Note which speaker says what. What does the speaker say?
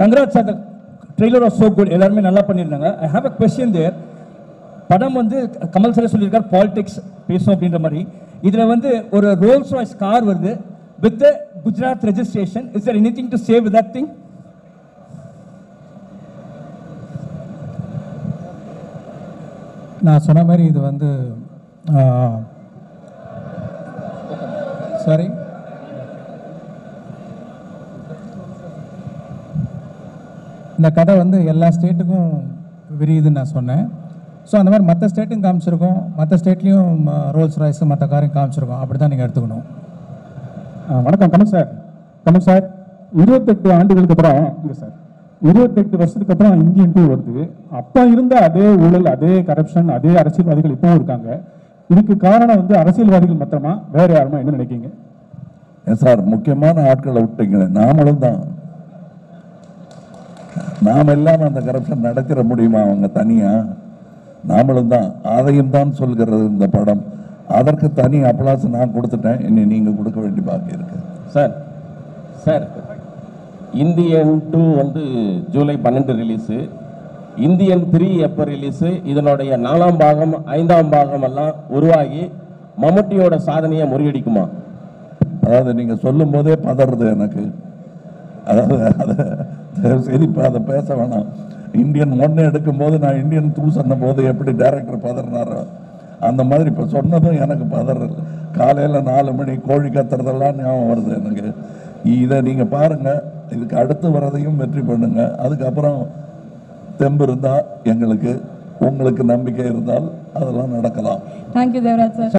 Speaker 1: Congrats, sir. The trailer was so good. எல்லாருமே நல்லா பண்ணிருந்தாங்க. I have a question there. படம் வந்து கமல் சார் சொல்லியிருக்கார் பாலிடிக்ஸ் பேசும் அப்படின்ற மாதிரி இதுல வந்து ஒரு ரோல்ஸ் ராய்ஸ் கார் வருது with the Gujarat registration. Is there anything to say with that thing?
Speaker 2: நான் சொன்ன மாதிரி இது வந்து சாரி இந்த கதை வந்து எல்லா ஸ்டேட்டுக்கும் விரியுதுன்னு நான் சொன்னேன். ஸோ அந்த மாதிரி மற்ற ஸ்டேட்டும் காமிச்சிருக்கோம், மற்ற ஸ்டேட்லேயும் ரோல்ஸ் ராய்ஸு மற்ற காரையும் காமிச்சிருக்கோம். அப்படி தான் நீங்கள் எடுத்துக்கணும்.
Speaker 3: வணக்கம் கமல் சார். கமல் சார் 28 ஆண்டுகளுக்கு அப்புறம் இல்லை சார் 28 வருஷத்துக்கு அப்புறம் இந்தியன் 2 வருது. அப்போ இருந்த அதே ஊழல், அதே கரப்ஷன், அதே அரசியல்வாதிகள் இப்போவும் இருக்காங்க. இதுக்கு காரணம் வந்து அரசியல்வாதிகள் மாத்திரமா, வேற யாருமா, என்ன நினைக்கிங்க
Speaker 4: சார்? முக்கியமான ஆட்களை விட்டீங்களே, நாமளும் தான். நாம இல்லாமல் அந்த கரப்ஷன் நடத்திட முடியுமா? அவங்க தனியா? நாமளும் தான். அதையும் தான் சொல்கிறது இந்த படம். அதற்கு தனி அப்ளாஸ் நான் கொடுத்துட்டேன். இனி நீங்க கொடுக்க வேண்டிய பாக்கி இருக்கு.
Speaker 5: சார் இந்தியன் 2 வந்து ஜூலை 12 ரிலீஸு. இந்தியன் 3 எப்போ ரிலீஸு? இதனுடைய 4ஆம் பாகம் 5ஆம் பாகம் எல்லாம் உருவாகி மம்முட்டியோட சாதனையை முறியடிக்குமா?
Speaker 4: அதாவது நீங்க சொல்லும் போதே பதறது எனக்கு. அதாவது அதை சரி, அதை பேச வேணாம். இந்தியன் 1 எடுக்கும் போது நான் இந்தியன் 2 சொன்ன போது எப்படி டைரக்டர் பதறினாரோ அந்த மாதிரி இப்போ சொன்னதும் எனக்கு பதறது. காலையில் 4 மணி கோழி கத்துறதெல்லாம் ஞாபகம் வருது எனக்கு. இதை நீங்கள் பாருங்கள். இதுக்கு அடுத்து வரதையும் வெற்றி பண்ணுங்க. அதுக்கப்புறம் தெம்பு இருந்தால் எங்களுக்கு, உங்களுக்கு நம்பிக்கை இருந்தால் அதெல்லாம் நடக்கலாம்.
Speaker 6: Thank you Devaraj sir.